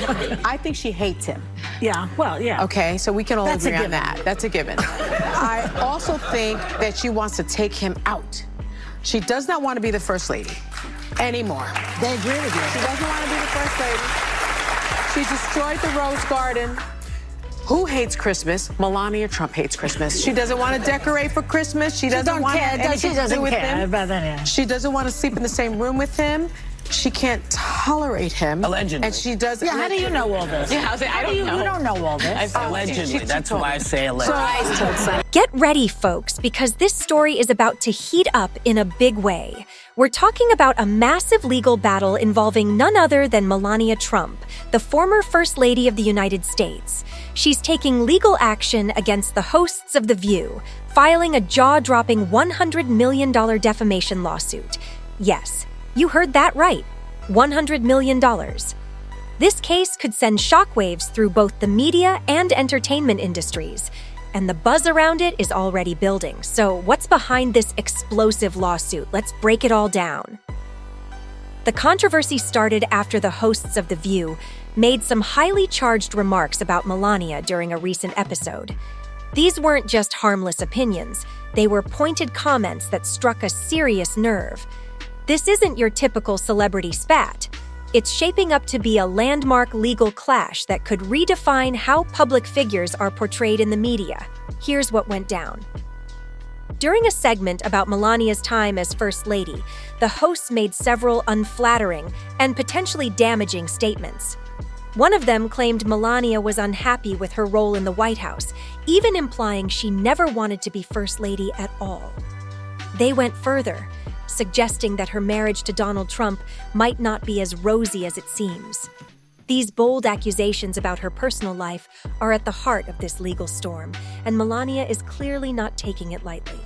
I think she hates him. Yeah, well, yeah. Okay, so we can all That's a agree on given. that. That's a given. I also think that she wants to take him out. She does not want to be the first lady anymore. They agree with you. She doesn't want to be the first lady. She destroyed the Rose Garden. Who hates Christmas? Melania Trump hates Christmas. She doesn't want to decorate for Christmas. She doesn't want to have anything to do with him. About that, yeah. She doesn't want to sleep in the same room with him. She can't tolerate him. Allegedly. And she does. Yeah, how do you know all this? Yeah, I don't know. You don't know all this. Allegedly. That's why I say allegedly. Get ready, folks, because this story is about to heat up in a big way. We're talking about a massive legal battle involving none other than Melania Trump, the former First Lady of the United States. She's taking legal action against the hosts of The View, filing a jaw-dropping $100 million defamation lawsuit. Yes, you heard that right. $100 million. This case could send shockwaves through both the media and entertainment industries, and the buzz around it is already building. So what's behind this explosive lawsuit? Let's break it all down. The controversy started after the hosts of The View made some highly charged remarks about Melania during a recent episode. These weren't just harmless opinions, they were pointed comments that struck a serious nerve. This isn't your typical celebrity spat. It's shaping up to be a landmark legal clash that could redefine how public figures are portrayed in the media. Here's what went down. During a segment about Melania's time as First Lady, the hosts made several unflattering and potentially damaging statements. One of them claimed Melania was unhappy with her role in the White House, even implying she never wanted to be First Lady at all. They went further, suggesting that her marriage to Donald Trump might not be as rosy as it seems. These bold accusations about her personal life are at the heart of this legal storm, and Melania is clearly not taking it lightly.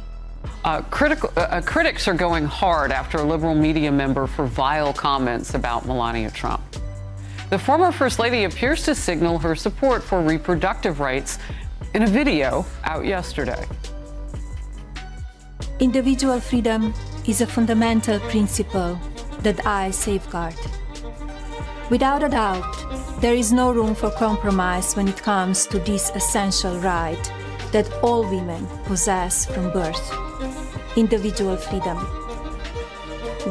Critics are going hard after a liberal media member for vile comments about Melania Trump. The former First Lady appears to signal her support for reproductive rights in a video out yesterday. Individual freedom is a fundamental principle that I safeguard. Without a doubt, there is no room for compromise when it comes to this essential right that all women possess from birth: individual freedom.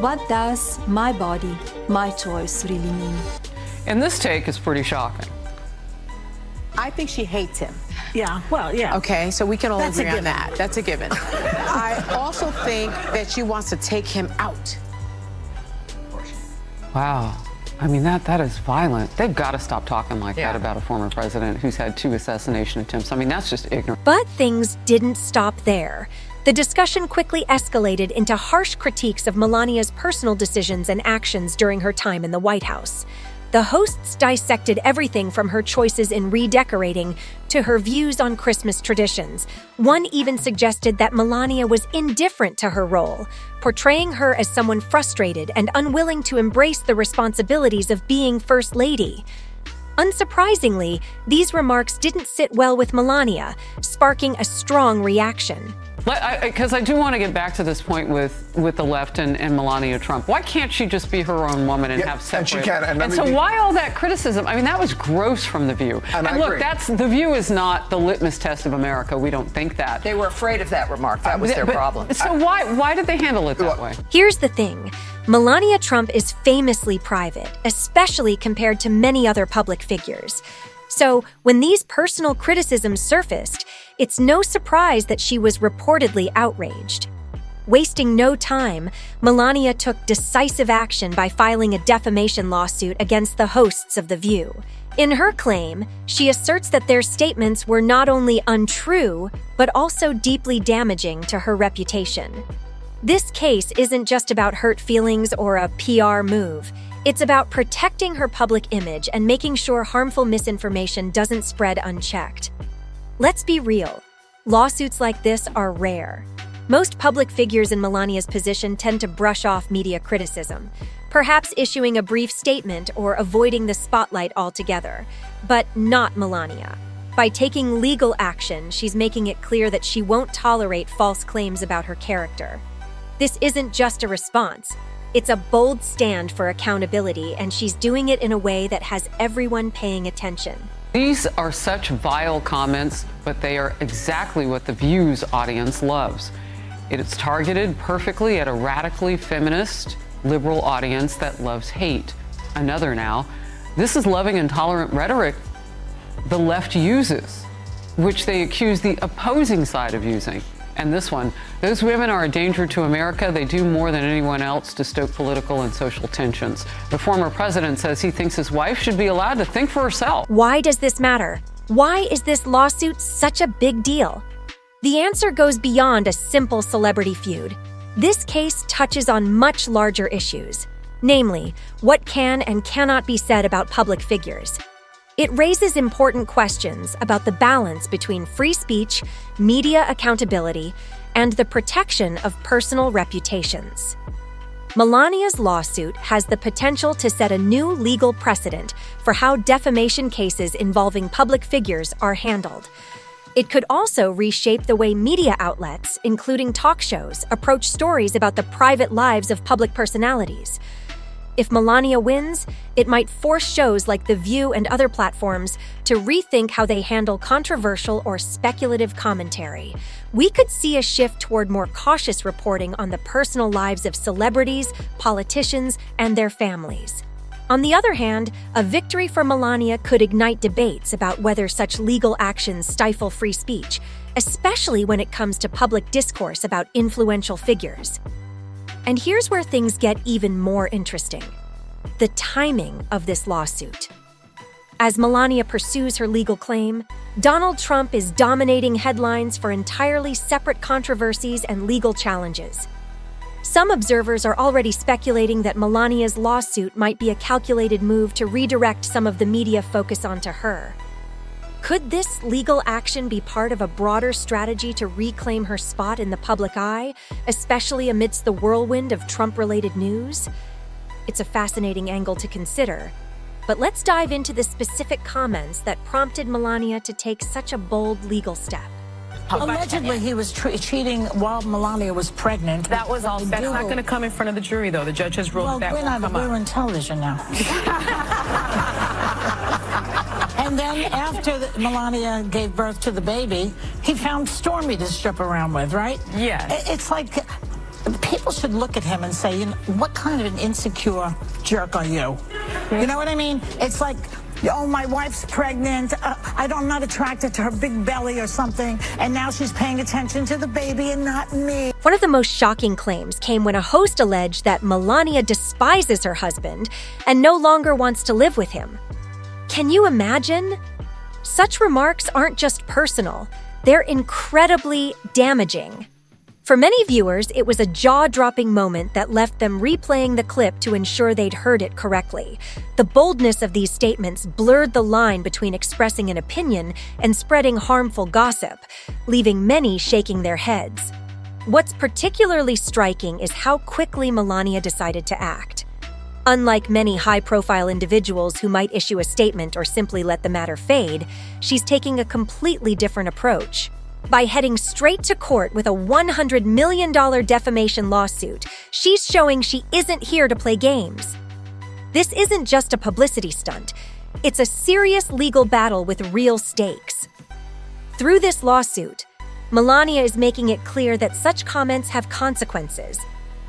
What does my body, my choice really mean? And this take is pretty shocking. I think she hates him. Yeah, well, yeah. Okay, so we can all That's a agree on given. that. That's a given. I also think that she wants to take him out. Wow. I mean, that is violent. They've got to stop talking like that about a former president who's had 2 assassination attempts. I mean, that's just ignorant. But things didn't stop there. The discussion quickly escalated into harsh critiques of Melania's personal decisions and actions during her time in the White House. The hosts dissected everything from her choices in redecorating to her views on Christmas traditions. One even suggested that Melania was indifferent to her role, portraying her as someone frustrated and unwilling to embrace the responsibilities of being First Lady. Unsurprisingly, these remarks didn't sit well with Melania, sparking a strong reaction. Because I do want to get back to this point with the left and Melania Trump. Why can't she just be her own woman and have separate? And she can. And so why all that criticism? I mean, that was gross from The View. And I look, agree. The View is not the litmus test of America. We don't think that. They were afraid of that remark. That was their problem. So why did they handle it that way? Here's the thing. Melania Trump is famously private, especially compared to many other public figures. So, when these personal criticisms surfaced, it's no surprise that she was reportedly outraged. Wasting no time, Melania took decisive action by filing a defamation lawsuit against the hosts of The View. In her claim, she asserts that their statements were not only untrue, but also deeply damaging to her reputation. This case isn't just about hurt feelings or a PR move. It's about protecting her public image and making sure harmful misinformation doesn't spread unchecked. Let's be real. Lawsuits like this are rare. Most public figures in Melania's position tend to brush off media criticism, perhaps issuing a brief statement or avoiding the spotlight altogether. But not Melania. By taking legal action, she's making it clear that she won't tolerate false claims about her character. This isn't just a response. It's a bold stand for accountability, and she's doing it in a way that has everyone paying attention. These are such vile comments, but they are exactly what the Views audience loves. It is targeted perfectly at a radically feminist, liberal audience that loves hate. Another now. This is loving and tolerant rhetoric the left uses, which they accuse the opposing side of using. And this one, those women are a danger to America. They do more than anyone else to stoke political and social tensions. The former president says he thinks his wife should be allowed to think for herself. Why does this matter? Why is this lawsuit such a big deal? The answer goes beyond a simple celebrity feud. This case touches on much larger issues, namely, what can and cannot be said about public figures. It raises important questions about the balance between free speech, media accountability, and the protection of personal reputations. Melania's lawsuit has the potential to set a new legal precedent for how defamation cases involving public figures are handled. It could also reshape the way media outlets, including talk shows, approach stories about the private lives of public personalities. If Melania wins, it might force shows like The View and other platforms to rethink how they handle controversial or speculative commentary. We could see a shift toward more cautious reporting on the personal lives of celebrities, politicians, and their families. On the other hand, a victory for Melania could ignite debates about whether such legal actions stifle free speech, especially when it comes to public discourse about influential figures. And here's where things get even more interesting: the timing of this lawsuit. As Melania pursues her legal claim, Donald Trump is dominating headlines for entirely separate controversies and legal challenges. Some observers are already speculating that Melania's lawsuit might be a calculated move to redirect some of the media focus onto her. Could this legal action be part of a broader strategy to reclaim her spot in the public eye, especially amidst the whirlwind of Trump-related news? It's a fascinating angle to consider, but let's dive into the specific comments that prompted Melania to take such a bold legal step. Allegedly, he was cheating while Melania was pregnant. That was all. That's not going to come in front of the jury, though. The judge has ruled that won't come up. We're on television now. And then after Melania gave birth to the baby, he found Stormy to strip around with, right? Yes. It's like people should look at him and say, you know, what kind of an insecure jerk are you? You know what I mean? It's like, oh, my wife's pregnant. I'm not attracted to her big belly or something. And now she's paying attention to the baby and not me. One of the most shocking claims came when a host alleged that Melania despises her husband and no longer wants to live with him. Can you imagine? Such remarks aren't just personal, they're incredibly damaging. For many viewers, it was a jaw-dropping moment that left them replaying the clip to ensure they'd heard it correctly. The boldness of these statements blurred the line between expressing an opinion and spreading harmful gossip, leaving many shaking their heads. What's particularly striking is how quickly Melania decided to act. Unlike many high-profile individuals who might issue a statement or simply let the matter fade, she's taking a completely different approach. By heading straight to court with a $100 million defamation lawsuit, she's showing she isn't here to play games. This isn't just a publicity stunt. It's a serious legal battle with real stakes. Through this lawsuit, Melania is making it clear that such comments have consequences.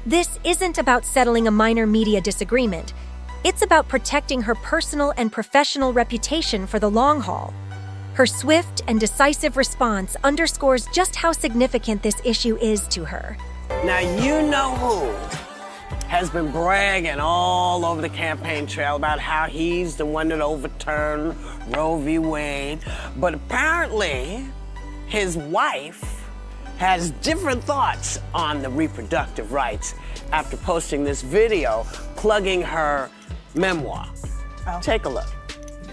This isn't about settling a minor media disagreement. It's about protecting her personal and professional reputation for the long haul. Her swift and decisive response underscores just how significant this issue is to her. Now you know who has been bragging all over the campaign trail about how he's the one that overturned Roe v. Wade, but apparently his wife has different thoughts on the reproductive rights after posting this video plugging her memoir. Take a look.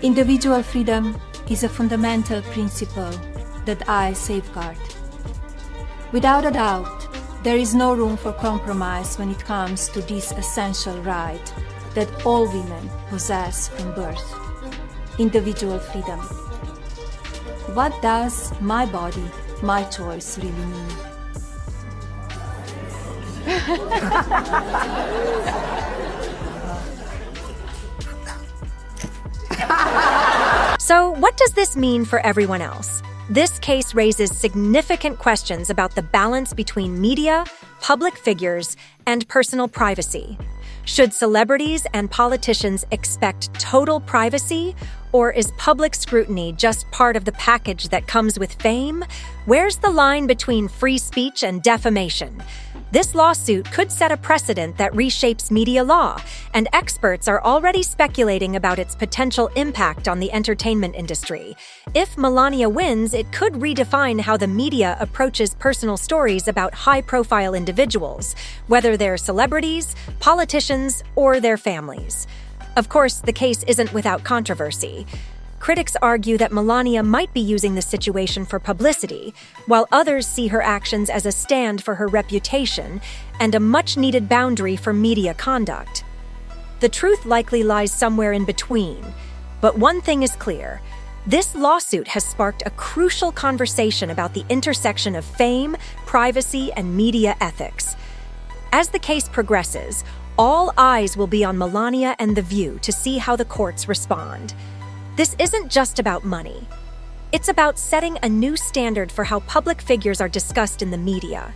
Individual freedom is a fundamental principle that I safeguard. Without a doubt, there is no room for compromise when it comes to this essential right that all women possess from birth: individual freedom. What does my body, my choice really mean? So, what does this mean for everyone else? This case raises significant questions about the balance between media, public figures, and personal privacy. Should celebrities and politicians expect total privacy, or is public scrutiny just part of the package that comes with fame? Where's the line between free speech and defamation? This lawsuit could set a precedent that reshapes media law, and experts are already speculating about its potential impact on the entertainment industry. If Melania wins, it could redefine how the media approaches personal stories about high-profile individuals, whether they're celebrities, politicians, or their families. Of course, the case isn't without controversy. Critics argue that Melania might be using the situation for publicity, while others see her actions as a stand for her reputation and a much-needed boundary for media conduct. The truth likely lies somewhere in between, but one thing is clear. This lawsuit has sparked a crucial conversation about the intersection of fame, privacy, and media ethics. As the case progresses, all eyes will be on Melania and The View to see how the courts respond. This isn't just about money. It's about setting a new standard for how public figures are discussed in the media.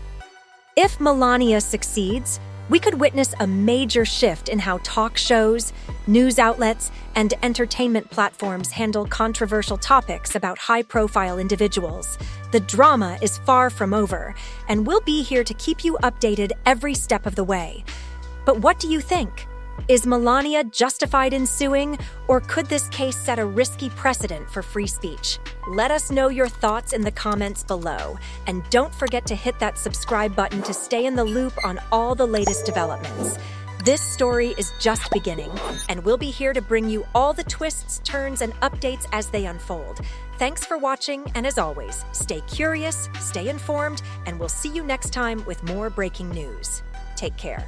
If Melania succeeds, we could witness a major shift in how talk shows, news outlets, and entertainment platforms handle controversial topics about high-profile individuals. The drama is far from over, and we'll be here to keep you updated every step of the way. But what do you think? Is Melania justified in suing, or could this case set a risky precedent for free speech? Let us know your thoughts in the comments below, and don't forget to hit that subscribe button to stay in the loop on all the latest developments. This story is just beginning, and we'll be here to bring you all the twists, turns, and updates as they unfold. Thanks for watching, and as always, stay curious, stay informed, and we'll see you next time with more breaking news. Take care.